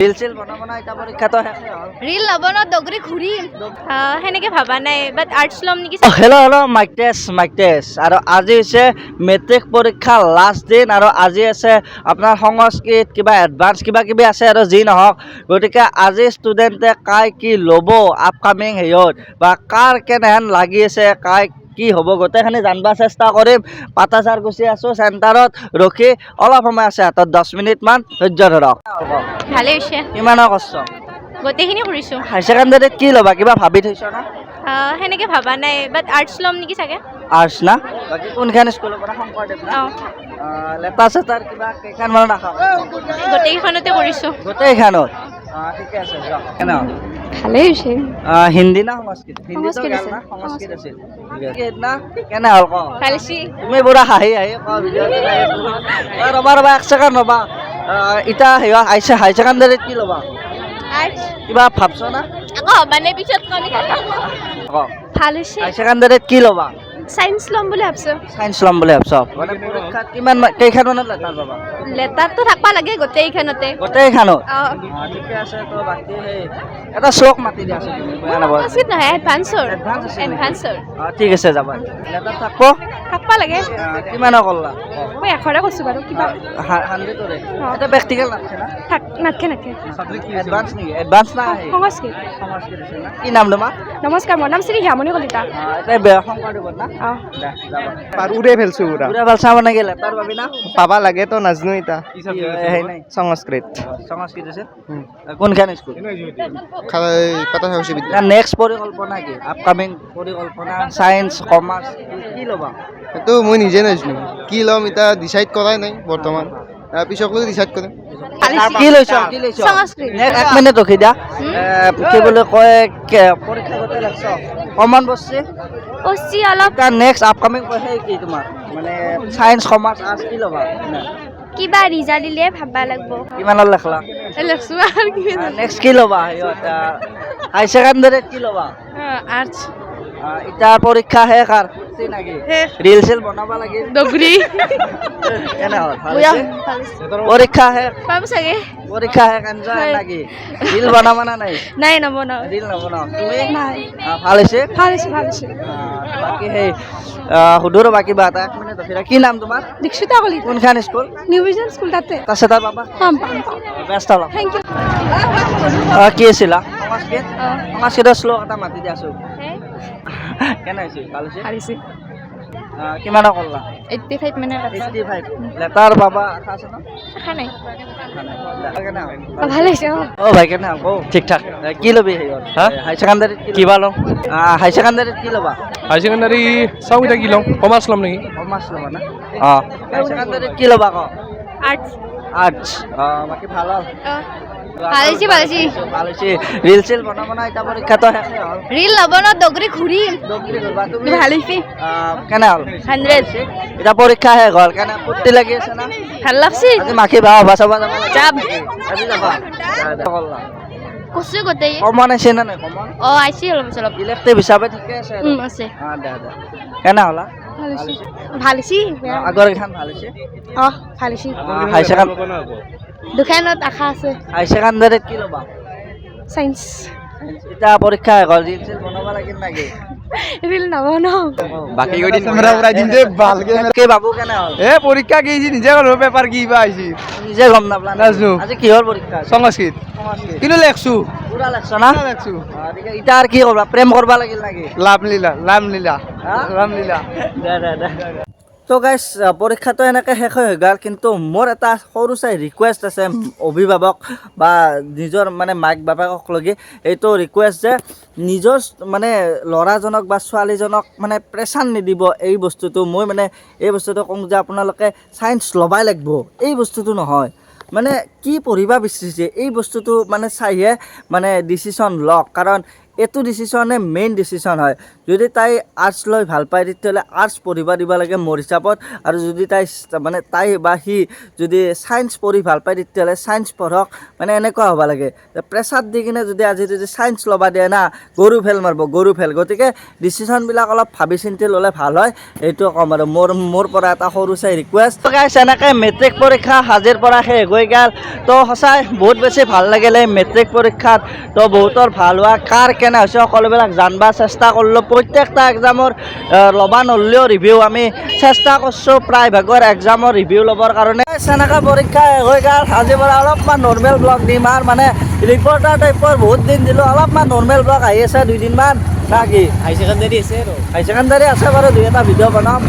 Reel চিল বনাব না এটা পৰীক্ষাটো শেষে হ'ল ৰিল নবনাও দগৰি ঘূৰিম সেনেকে ভাবা নাই বাট আৰ্টছ ল'ম নেকি হেল্ল' মাইক টেষ্ট আৰু আজি হৈছে মেট্ৰিক পৰীক্ষা লাষ্ট দিন আৰু আজি আছে আপোনাৰ সংস্কৃত কিবা এডভান্স কিবা কিবি আছে আৰু যি নহওক গতিকে আজি ষ্টুডেণ্টে কাই কি ল'ব আপকামিং হেৰিয়ত বা কাৰ কেনেহেন লাগি আছে কাই কি হ'ব গোটেইখিনি জানিব চেষ্টা কৰিম পাটাচাৰ গুচি আছোঁ চেণ্টাৰত ৰখি অলপ সময় আছে হাতত 10 মিনিটমান ধৈৰ্য ধৰক ভালেই হৈছে কিমানৰ কষ্ট গোটেইখিনি কৰিছোঁ হাই ছেকেণ্ডাৰীত কি ল'বা কিবা ভাবি থৈছ না সেনেকে ভাবা নাই বাট আৰ্টছ ল'ম নেকি চাগে আৰ্টছ না বাকী কোনখন স্কুলৰ পৰা শংকৰদেৱ না লেটাৰ চেটাৰ কিবা কেইখনমানত ৰাখা গোটেইকেইখনতে কৰিছোঁ গোটেইখনত ঠিকে আছে যাওক কেনে হ'ল ভালেই হৈছে হিন্দী না সংস্কৃত হিন্দীটো গেল না সংস্কৃত আছিল না কেনে হ'ল ক ভাল হৈছে তুমি পুৰা হাঁহি ক ৰ'বা 1 ছেকেণ্ড ৰ'বা এতিয়া হাই ছেকেণ্ডাৰীত কি ল'বা আৰ্টছ কিবা ভাবছ না আকৌ মানে পিছত কম ভাল হৈছে হাই ছেকেণ্ডাৰীত কি ল'বা চায়েন্স ল'ম বুলি ভাবছোঁ চায়েন্স ল'ম বুলি ভাবছ মানে পৰীক্ষাত কেইখনমানত লেটাৰ পাবা লেটাৰটো থাকিব লাগে গোটেইখনতে গোটেইখনত ঠিকে আছে তো বাকী সেই এটা শ্লোক মাতি দিয়া আছে বেয়া নাপাবা উচিত নহয় এডভান্সৰ ঠিক আছে যাবা লেটাৰ থাকব থাকিব লাগে কিমানৰ কৰলা মই এশৰে কৈছোঁ বাৰু কিবা 100ৰে এটা প্ৰেক্টিকেল নাথাকে না নাথকে এডভান্স নেকি এডভান্স না সংস্কৃত সংস্কৃত আছে না কি নাম তোমাৰ নমস্কাৰ মোৰ নাম শ্ৰী হিয়ামণি কলিতা এটা বেয়া শংকৰদেৱত না পাৰ উড়ে ফেলছো পুৰা পুৰা ভালচা মানে কি লেটাৰ পাবি না পাবা লাগে তো নাজনো এটা সেই নাই সংস্কৃত সংস্কৃত আছে কোনখন স্কুল কথা হচ্ছে না নেক্সট পৰিকল্পনা কি আপকামিং পৰিকল্পনা সায়েন্স কমাৰ্চ কি ল'বা তো মই নিজে নাজনো কি লম এটা ডিসাইড কৰাই নাই বৰ্তমান পিছকলৈ ডিসাইড কৰিম কি লৈছ সংস্কৃত 1 মিনিট ৰখি দিয়া কি বুলি কয় পৰীক্ষা গোটেই লাগছ কমন বস্তু অচি অলপ তাৰ নেক্সট আপকামিং সেই কি তোমাৰ মানে সায়েন্স কমাৰ্চ আৰ্টছ কি ল'বা কিবা ৰিজাল্ট দিলে ভাববা লাগব কিমানত লেখলা লেখছো আৰু কি নেক্সট কি ল'বা হাই ছেকেণ্ডাৰীত কি ল'বা আৰ্টছ এতিয়া পৰীক্ষা শেষ আৰু নাকি ৰিল চিল বনাব লাগে দগৰি কেনে হ'ল পৰীক্ষা শেষ পাব চাগে পৰীক্ষা শেষ এনজয় নাকি ৰিল বনাবা না নাই নাই নবনাও ৰিল নবনাও তুমি নাই ভাল হৈছে ভাল হৈছে বাকী সেই সুধো ৰ'বা কিবা এটা 1 মিনিট ৰখি কি নাম তোমাৰ দীক্ষিতা কলি কোনখন স্কুল নিউ ভিজন স্কুল তাতে আছে তাৰ পাবা পাম বেষ্ট অলপ থেংক ইউ কি আছিলা সংস্কৃতৰ শ্লোক এটা মাতি দিয়া আছো কেনে হৈছে ভাল হৈছে কিমানৰ কৰলা 85 মিনিট 85 লেটাৰ পাবা আশা আছে ন আশা নাই কেনে হ'ল ভাল হৈছে ভাই কেনে হ'ল ঠিক ঠাক কি ল'বি হেৰিয়ত হাই ছেকেণ্ডাৰীত কিবা ল'ম হাই ছেকেণ্ডাৰীত কি ল'বা হাই ছেকেণ্ডাৰী চাওঁ এতিয়া কি ল'ম কমাৰ্চ ল'ম নেকি কমাৰ্চ ল'বা না হাই ছেকেণ্ডাৰীত কি ল'বা ক আৰ্টছ বাকী ভাল হ'ল ভাল হৈছে ৰিল চিল বনাব না এতিয়া পৰীক্ষাটো শেষে হ'ল ৰিল নবনাও দগৰি ঘূৰিম দগৰি কৰিবা তুমি ভাল হৈছে কেনে হ'ল 100 এতিয়া পৰীক্ষা শেষ হ'ল কেনে ফূৰ্তি লাগি আছে না ভাল লাগছে আজি মাখি বাবা চাবা যাম আজি যাবা কচু গোটেই কমন আছে না নাই কমন আইছি অলপ ইলেক্টিভ হিচাপে ঠিকে আছে আছে দে কেনে হ'লা ভাল হৈছে আগৰ কেইখন ভাল হৈছে ভাল হৈছে হাই ছেকেণ্ডাৰী দোকানত আশা আছে হাই ছেকেণ্ডাৰীত কি ল'বা সায়েন্স এতিয়া পৰীক্ষা শেষ হ'ল ৰিল চিল বনাব লাগিল নেকি ৰিল নবনাও বাকি কই ক্যামেরা উড়াই দিন দে ভালকে কি বাবু কেনে হ'ল এ পরীক্ষা গেছি নিজে গল পেপার কি বা আইছি নিজে গম নাপলা নাজনো। আজি কিহৰ পৰীক্ষা সংস্কৃত কিন্তু লেখছো পুৰা লাগছ না লেখছো এতিয়া আৰু কি কৰবা প্ৰেম কৰবা লাগিল নেকি লামলীলা তো গাইছ পৰীক্ষাটো এনেকৈ শেষ হৈ গ'ল কিন্তু মোৰ এটা সৰু চাই ৰিকুৱেষ্ট আছে অভিভাৱক বা নিজৰ মানে মাক বাপেকক লগি এইটো ৰিকুৱেষ্ট যে নিজৰ মানে ল'ৰাজনক বা ছোৱালীজনক মানে প্ৰেছাৰ নিদিব এই বস্তুটো মই মানে এই বস্তুটো কওঁ যে আপোনালোকে ছায়েন্স ল'বাই লাগিব এই বস্তুটো নহয় মানে কি পঢ়িবা বিচাৰিছে এই বস্তুটো মানে চাইহে মানে ডিচিশ্যন লওক কাৰণ এইটো ডিচিশ্যনে মেইন ডিচিশ্যন হয় যদি তাই আৰ্টছ লৈ ভাল পায় তেতিয়াহ'লে আৰ্টছ পঢ়িব দিব লাগে মোৰ হিচাপত আৰু যদি মানে তাই বা সি যদি ছায়েন্স পঢ়ি ভাল পায় তেতিয়াহ'লে ছায়েন্স পঢ়ক মানে এনেকুৱা হ'ব লাগে প্ৰেছাৰ দি কিনে যদি আজি যদি ছায়েন্স ল'বা দিয়ে না গৰু ফেল মাৰিব গৰু ফেল গতিকে ডিচিশ্যনবিলাক অলপ ভাবি চিন্তি ল'লে ভাল হয় এইটো ক'ম আৰু মোৰ পৰা এটা সৰু চাই ৰিকুৱেষ্ট গাইছ এনেকৈ মেট্ৰিক পৰীক্ষা আজিৰ পৰা শেষ হৈ গ'ল তো সঁচাই বহুত বেছি ভাল লাগিলে এই মেট্ৰিক পৰীক্ষাত তো বহুতৰ ভাল হোৱা কাৰ কেনে হৈছে সকলোবিলাক জানিব চেষ্টা কৰিলোঁ প্ৰত্যেকটা এক্সামৰ ল'বা নল'লেও ৰিভিউ আমি চেষ্টা কৰিছোঁ প্ৰায়ভাগৰ এক্সামৰ ৰিভিউ ল'বৰ কাৰণে এনেকৈ পৰীক্ষা শেষ হৈ গ'ল আজিৰ পৰা অলপমান নৰ্মেল ব্লগ দিম আৰু মানে ৰিপৰ্টাৰ টাইপৰ বহুত দিন দিলোঁ অলপমান নৰ্মেল ব্লগ আহি আছে 2 দিনমান না কি হাই ছেকেণ্ডাৰী আছে বাৰু দুই এটা ভিডিঅ' বনাম